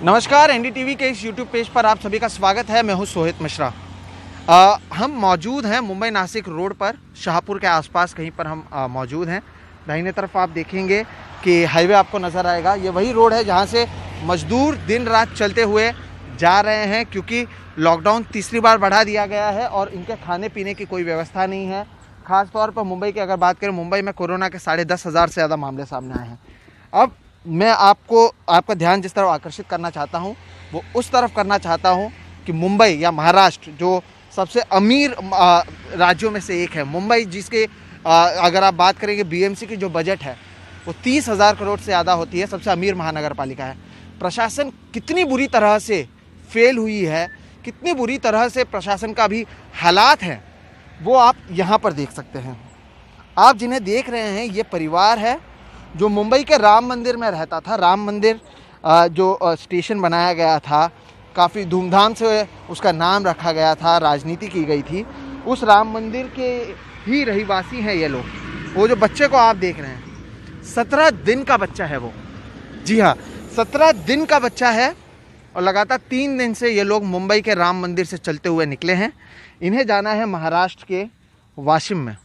नमस्कार, एनडीटीवी के इस यूट्यूब पेज पर आप सभी का स्वागत है। मैं हूं सोहित मिश्रा। हम मौजूद हैं मुंबई नासिक रोड पर, शाहपुर के आसपास कहीं पर हम मौजूद हैं। दाहिने तरफ आप देखेंगे कि हाईवे आपको नज़र आएगा। ये वही रोड है जहां से मजदूर दिन रात चलते हुए जा रहे हैं, क्योंकि लॉकडाउन तीसरी बार बढ़ा दिया गया है और इनके खाने पीने की कोई व्यवस्था नहीं है। ख़ास तौर पर मुंबई की अगर बात करें, मुंबई में कोरोना के 10,500 से ज़्यादा मामले सामने आए हैं। अब मैं आपका ध्यान जिस तरफ आकर्षित करना चाहता हूं, वो उस तरफ करना चाहता हूं कि मुंबई या महाराष्ट्र जो सबसे अमीर राज्यों में से एक है, मुंबई जिसके अगर आप बात करेंगे बीएमसी की जो बजट है वो 30,000 करोड़ से ज़्यादा होती है, सबसे अमीर महानगर पालिका है। प्रशासन कितनी बुरी तरह से फेल हुई है, कितनी बुरी तरह से प्रशासन का भी हालात हैं, वो आप यहाँ पर देख सकते हैं। आप जिन्हें देख रहे हैं ये परिवार है जो मुंबई के राम मंदिर में रहता था। राम मंदिर जो स्टेशन बनाया गया था, काफ़ी धूमधाम से उसका नाम रखा गया था, राजनीति की गई थी। उस राम मंदिर के ही रहीवासी हैं ये लोग। वो जो बच्चे को आप देख रहे हैं, 17 दिन का बच्चा है वो। जी हाँ, 17 दिन का बच्चा है और लगातार 3 दिन से ये लोग मुंबई के राम मंदिर से चलते हुए निकले हैं। इन्हें जाना है महाराष्ट्र के वाशिम में।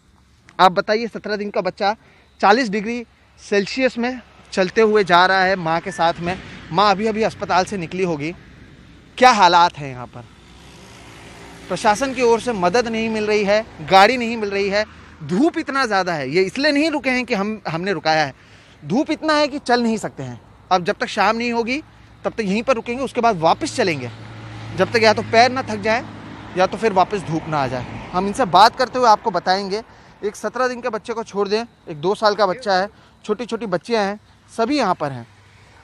आप बताइए, 17 दिन का बच्चा 40 डिग्री सेल्सियस में चलते हुए जा रहा है माँ के साथ में। माँ अभी अभी अस्पताल से निकली होगी। क्या हालात हैं यहाँ पर। प्रशासन की ओर से मदद नहीं मिल रही है, गाड़ी नहीं मिल रही है। धूप इतना ज़्यादा है, ये इसलिए नहीं रुके हैं कि हमने रुकाया है। धूप इतना है कि चल नहीं सकते हैं। अब जब तक शाम नहीं होगी तब तक यहीं पर रुकेंगे, उसके बाद वापस चलेंगे, जब तक या तो पैर ना थक जाए या तो फिर वापस धूप ना आ जाए। हम इनसे बात करते हुए आपको बताएंगे। एक 17 दिन के बच्चे को छोड़ दें, एक 2 साल का बच्चा है, छोटी छोटी बच्चियां हैं, सभी यहाँ पर हैं।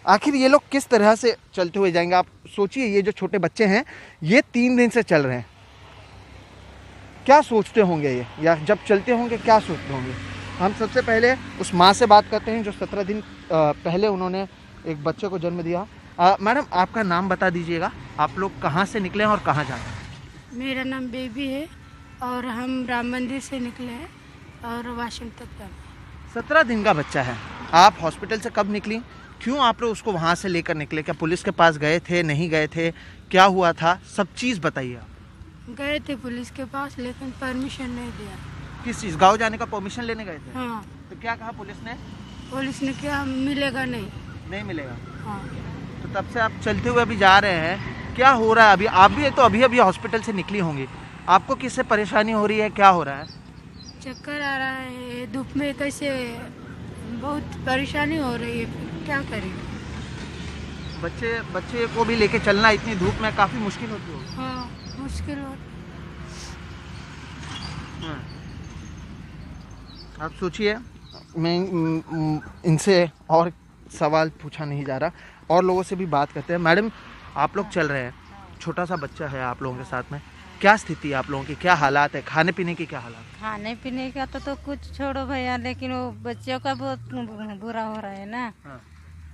आखिर ये लोग किस तरह से चलते हुए जाएंगे। आप सोचिए, ये जो छोटे बच्चे हैं ये 3 दिन से चल रहे हैं। क्या सोचते होंगे ये, या जब चलते होंगे क्या सोचते होंगे। हम सबसे पहले उस माँ से बात करते हैं जो 17 दिन पहले उन्होंने एक बच्चे को जन्म दिया। मैडम, आपका नाम बता दीजिएगा। आप लोग कहाँ से निकले हैं और कहाँ जा रहे हैं। मेरा नाम बेबी है और हम राम मंदिर से निकले हैं और वाशिम तक जाना है। 17 दिन का बच्चा है। आप हॉस्पिटल से कब निकली, क्यों आप लोग उसको वहाँ से लेकर निकले, क्या पुलिस के पास गए थे, नहीं गए थे, क्या हुआ था, सब चीज़ बताइए आप। गए थे पुलिस के पास, लेकिन परमिशन नहीं दिया। किस चीज़, गाँव जाने का परमिशन लेने गए थे। हाँ, तो क्या कहा पुलिस ने। पुलिस ने क्या, मिलेगा नहीं। नहीं मिलेगा। हाँ, तो तब से आप चलते हुए अभी जा रहे हैं। क्या हो रहा है अभी, आप भी तो अभी अभी हॉस्पिटल से निकली होंगी, आपको किससे परेशानी हो रही है, क्या हो रहा है। चक्कर आ रहा है, धूप में कैसे, बहुत परेशानी हो रही है, क्या करें। बच्चे को भी लेके चलना इतनी धूप में काफ़ी मुश्किल होती होगी। हाँ, मुश्किल हो। आप सोचिए, मैं इनसे और सवाल पूछा नहीं जा रहा, और लोगों से भी बात करते हैं। मैडम, आप लोग चल रहे हैं, छोटा सा बच्चा है आप लोगों के साथ में, क्या स्थिति है आप लोगों की, क्या हालात है, खाने पीने की क्या हालात है। खाने पीने का तो कुछ छोड़ो भैया, लेकिन वो बच्चों का बहुत बुरा हो रहा है ना। हाँ।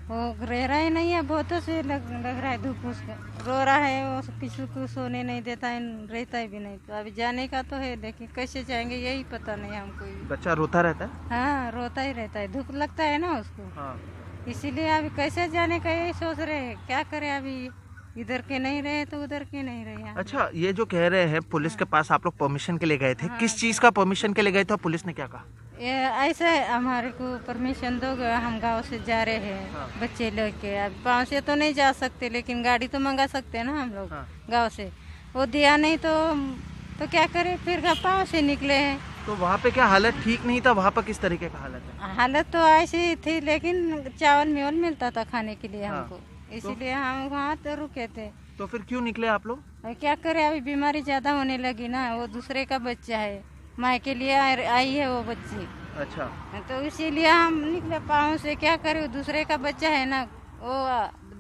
वो रह रहा ही नहीं है, बहुत से लग रहा है धूप, उसका रो रहा है, वो किसी को सोने नहीं देता है, रहता ही भी नहीं। तो अभी जाने का तो है, लेकिन कैसे जाएंगे यही पता नहीं हमको। बच्चा रोता रहता है। हाँ, रोता ही रहता है, धूप लगता है ना उसको। हाँ। इसीलिए अभी कैसे जाने का यही सोच रहे हैं, क्या करे। अभी इधर के नहीं रहे तो उधर के नहीं रहे। अच्छा, ये जो कह रहे हैं पुलिस के पास आप लोग परमिशन के लिए गए थे, हाँ। किस चीज़ का परमिशन के लिए गए थे और पुलिस ने क्या कहा। ये ऐसे हमारे को परमिशन दो, हम गांव से जा रहे हैं। हाँ। बच्चे लेके, अब पाँव से तो नहीं जा सकते, लेकिन गाड़ी तो मंगा सकते हैं ना हम लोग। हाँ। गांव से वो दिया नहीं तो क्या करें, फिर पाँव से निकले हैं। तो वहाँ पे क्या हालत ठीक नहीं था, वहाँ पर किस तरीके का हालत है। हालत तो ऐसी ही थी, लेकिन चावल मेवल मिलता था खाने के लिए हाँ। हमको, इसीलिए हम वहाँ तो रुके थे। तो फिर क्यों निकले आप लोग। और क्या करें, अभी बीमारी ज्यादा होने लगी ना, वो दूसरे का बच्चा है, माँ के लिए आई है वो बच्ची। अच्छा। तो इसीलिए हम निकले पाँव से, क्या करे, दूसरे का बच्चा है ना वो।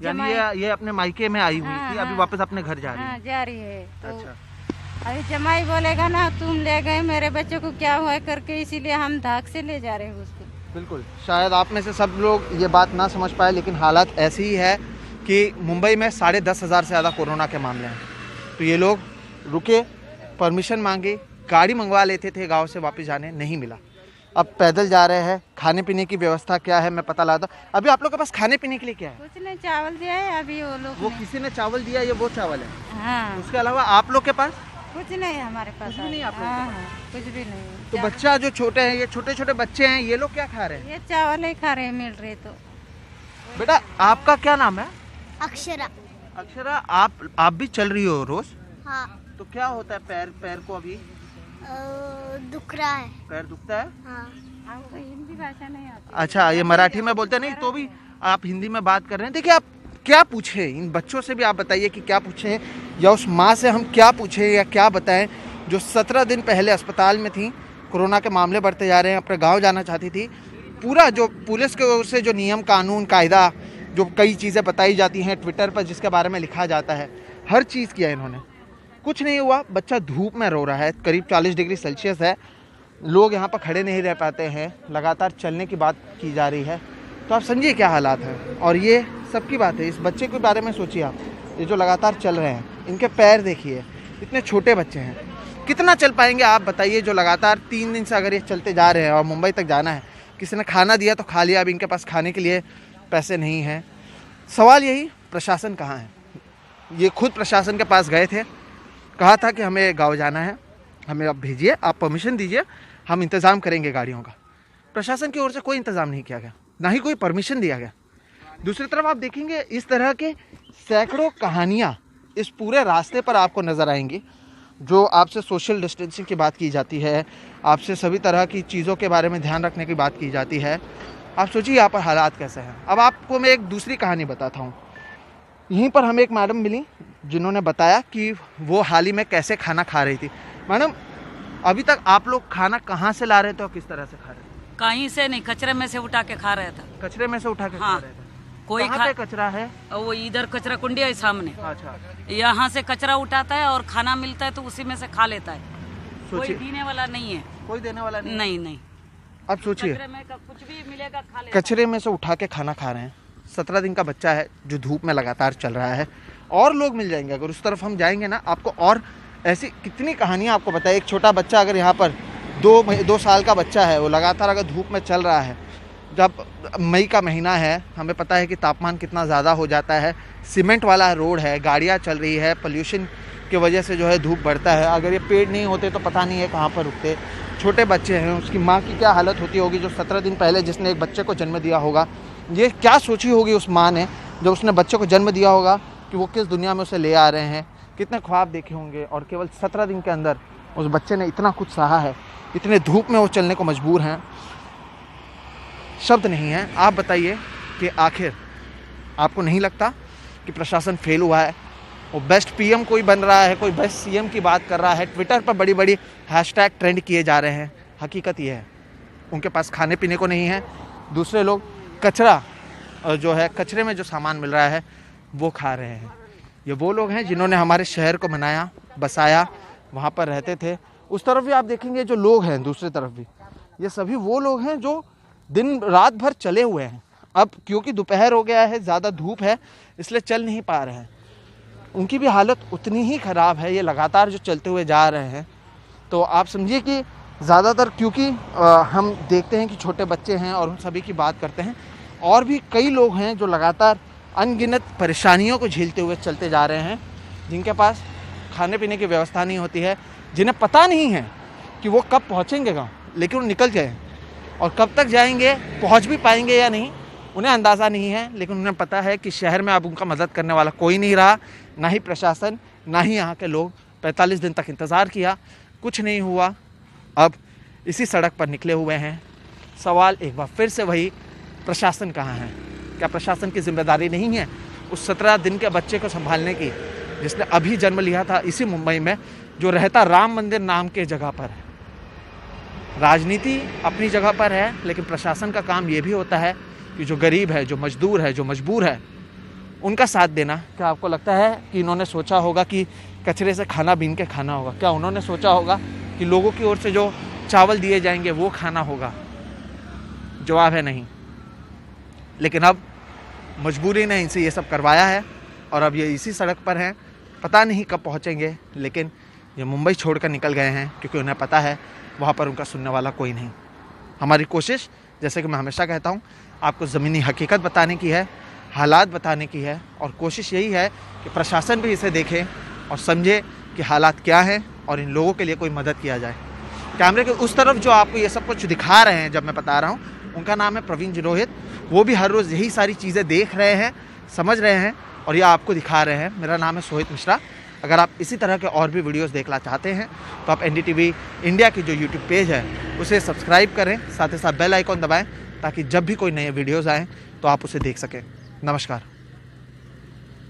यानी ये अपने मायके में आई हुई हाँ, थी, अभी हाँ। वापस अपने घर जा रही है। हाँ, जा रही है। तो अच्छा। अभी जमाई बोलेगा ना, तुम ले गए मेरे बच्चे को, क्या हुआ करके, इसीलिए हम धाक से ले जा रहे हैं उसको। बिल्कुल, शायद आप में से सब लोग ये बात ना समझ पाए, लेकिन हालात ऐसी ही है कि मुंबई में 10,500 से ज़्यादा कोरोना के मामले हैं। तो ये लोग रुके, परमिशन मांगे, गाड़ी मंगवा लेते थे गांव से वापस जाने, नहीं मिला। अब पैदल जा रहे हैं। खाने पीने की व्यवस्था क्या है मैं पता लगाता। अभी आप लोग के पास खाने पीने के लिए क्या है? कुछ नहीं, चावल दिया है अभी वो लोग वो ने। किसी ने चावल दिया, ये वो चावल है। हाँ, उसके अलावा आप लोग के पास कुछ नहीं है हमारे पास। कुछ भी नहीं आप लोगों के हाँ हाँ, कुछ भी नहीं है। तो बच्चा जो छोटे हैं, ये छोटे छोटे बच्चे हैं, ये लोग क्या खा रहे हैं? ये चावल ही खा रहे हैं, मिल रहे तो। बेटा आपका क्या नाम है? अक्षरा। अक्षरा, आप भी चल रही हो रोज? हाँ। तो क्या होता है पैर को अभी? दुख रहा है। पैर दुखता है? हाँ। आपको हिंदी भाषा नहीं आती? अच्छा, ये मराठी में बोलते नहीं तो भी आप हिंदी में बात कर रहे हैं। देखिए आप क्या पूछे इन बच्चों से भी, आप बताइए कि क्या पूछे, या उस माँ से हम क्या पूछे या क्या बताएं जो 17 दिन पहले अस्पताल में थी, कोरोना के मामले बढ़ते जा रहे हैं, अपने गांव जाना चाहती थी। पूरा जो पुलिस की ओर से जो नियम कानून कायदा, जो कई चीज़ें बताई जाती हैं ट्विटर पर, जिसके बारे में लिखा जाता है, हर चीज़ किया इन्होंने, कुछ नहीं हुआ। बच्चा धूप में रो रहा है, करीब 40 डिग्री सेल्सियस है, लोग यहाँ पर खड़े नहीं रह पाते हैं, लगातार चलने की बात की जा रही है। तो आप समझिए क्या हालात हैं। और ये सबकी बात है, इस बच्चे के बारे में सोचिए आप, ये जो लगातार चल रहे हैं, इनके पैर देखिए, इतने छोटे बच्चे हैं, कितना चल पाएंगे आप बताइए। जो लगातार 3 दिन से अगर ये चलते जा रहे हैं और मुंबई तक जाना है, किसी ने खाना दिया तो खा लिया, अब इनके पास खाने के लिए पैसे नहीं हैं। सवाल यही, प्रशासन कहाँ है? ये खुद प्रशासन के पास गए थे, कहा था कि हमें गाँव जाना है, हमें अब भेजिए, आप परमिशन दीजिए, हम इंतज़ाम करेंगे गाड़ियों का। प्रशासन की ओर से कोई इंतज़ाम नहीं किया गया, ना ही कोई परमिशन दिया गया। दूसरी तरफ आप देखेंगे इस तरह के सैकड़ों कहानियाँ इस पूरे रास्ते पर आपको नज़र आएंगी, जो आपसे सोशल डिस्टेंसिंग की बात की जाती है, आपसे सभी तरह की चीज़ों के बारे में ध्यान रखने की बात की जाती है। आप सोचिए यहाँ पर हालात कैसे हैं। अब आपको मैं एक दूसरी कहानी बताता हूँ। यहीं पर हमें एक मैडम मिली जिन्होंने बताया कि वो हाल ही में कैसे खाना खा रही थी। मैडम, अभी तक आप लोग खाना कहाँ से ला रहे थे और किस तरह से खा रहे थे? कहीं से नहीं, कचरे में से उठा के खा रहे थे। कचरे में से उठा के खा हाँ, रहे थे? कोई कहाँ पे कचरा है? वो इधर कचरा कुंडी है सामने, अच्छा, यहाँ से कचरा उठाता है और खाना मिलता है तो उसी में से खा लेता है। कोई सोचिए, देने वाला नहीं है। कोई देने वाला नहीं। नहीं नहीं, अब सोचिए, कचरे में का कुछ भी मिलेगा खा लेता है। कचरे में से उठा के खाना खा रहे हैं। 17 दिन का बच्चा है जो धूप में लगातार चल रहा है। और लोग मिल जाएंगे, अगर उस तरफ हम जाएंगे ना, आपको और ऐसी कितनी कहानियाँ आपको बताए। एक छोटा बच्चा अगर यहाँ पर 2 साल का बच्चा है, वो लगातार अगर धूप में चल रहा है, जब मई का महीना है, हमें पता है कि तापमान कितना ज़्यादा हो जाता है, सीमेंट वाला रोड है, गाड़ियाँ चल रही है, पोल्यूशन की वजह से जो है धूप बढ़ता है। अगर ये पेड़ नहीं होते तो पता नहीं है कहाँ पर रुकते। छोटे बच्चे हैं, उसकी माँ की क्या हालत होती होगी जो 17 दिन पहले जिसने एक बच्चे को जन्म दिया होगा। ये क्या सोची होगी उस माँ ने जब उसने बच्चे को जन्म दिया होगा कि वो किस दुनिया में उसे ले आ रहे हैं, कितने ख्वाब देखे होंगे। और केवल 17 दिन के अंदर उस बच्चे ने इतना कुछ सहा है, इतने धूप में वो चलने को मजबूर हैं, शब्द नहीं है। आप बताइए कि आखिर आपको नहीं लगता कि प्रशासन फेल हुआ है? वो बेस्ट पीएम कोई बन रहा है, कोई बेस्ट सीएम की बात कर रहा है, ट्विटर पर बड़ी बड़ी हैशटैग ट्रेंड किए जा रहे हैं। हकीकत ये है उनके पास खाने पीने को नहीं है, दूसरे लोग कचरा जो है, कचरे में जो सामान मिल रहा है वो खा रहे हैं। ये वो लोग हैं जिन्होंने हमारे शहर को बनाया, बसाया, वहाँ पर रहते थे। उस तरफ भी आप देखेंगे जो लोग हैं, दूसरी तरफ भी, ये सभी वो लोग हैं जो दिन रात भर चले हुए हैं। अब क्योंकि दोपहर हो गया है, ज़्यादा धूप है, इसलिए चल नहीं पा रहे हैं। उनकी भी हालत उतनी ही ख़राब है, ये लगातार जो चलते हुए जा रहे हैं। तो आप समझिए कि ज़्यादातर, क्योंकि हम देखते हैं कि छोटे बच्चे हैं और उन सभी की बात करते हैं, और भी कई लोग हैं जो लगातार अनगिनत परेशानियों को झेलते हुए चलते जा रहे हैं, जिनके पास खाने पीने की व्यवस्था नहीं होती है, जिन्हें पता नहीं है कि वो कब पहुँचेंगे गाँव, लेकिन वो निकल गए, और कब तक जाएंगे, पहुँच भी पाएंगे या नहीं, उन्हें अंदाज़ा नहीं है। लेकिन उन्हें पता है कि शहर में अब उनका मदद करने वाला कोई नहीं रहा, ना ही प्रशासन, ना ही यहाँ के लोग। 45 दिन तक इंतज़ार किया, कुछ नहीं हुआ, अब इसी सड़क पर निकले हुए हैं। सवाल एक बार फिर से वही, प्रशासन कहाँ है? क्या प्रशासन की जिम्मेदारी नहीं है उस 17 दिन के बच्चे को संभालने की, जिसने अभी जन्म लिया था इसी मुंबई में, जो रहता राम मंदिर नाम के जगह पर है? राजनीति अपनी जगह पर है, लेकिन प्रशासन का काम ये भी होता है कि जो गरीब है, जो मजदूर है, जो मजबूर है, उनका साथ देना। क्या आपको लगता है कि इन्होंने सोचा होगा कि कचरे से खाना बीन के खाना होगा? क्या उन्होंने सोचा होगा कि लोगों की ओर से जो चावल दिए जाएंगे वो खाना होगा? जवाब है नहीं। लेकिन अब मजबूरी ने इनसे ये सब करवाया है, और अब ये इसी सड़क पर हैं। पता नहीं कब पहुँचेंगे, लेकिन ये मुंबई छोड़कर निकल गए हैं, क्योंकि उन्हें पता है वहाँ पर उनका सुनने वाला कोई नहीं। हमारी कोशिश, जैसे कि मैं हमेशा कहता हूँ, आपको ज़मीनी हकीकत बताने की है, हालात बताने की है, और कोशिश यही है कि प्रशासन भी इसे देखे और समझे कि हालात क्या हैं और इन लोगों के लिए कोई मदद किया जाए। कैमरे के उस तरफ जो आपको ये सब कुछ दिखा रहे हैं, जब मैं बता रहा हूँ, उनका नाम है प्रवीण जिरोहित। वो भी हर रोज़ यही सारी चीज़ें देख रहे हैं, समझ रहे हैं और ये आपको दिखा रहे हैं। मेरा नाम है सोहित मिश्रा। अगर आप इसी तरह के और भी वीडियोस देखना चाहते हैं तो आप NDTV इंडिया की जो यूट्यूब पेज है उसे सब्सक्राइब करें, साथ ही साथ बेल आइकॉन दबाएं ताकि जब भी कोई नए वीडियोस आएँ तो आप उसे देख सकें। नमस्कार।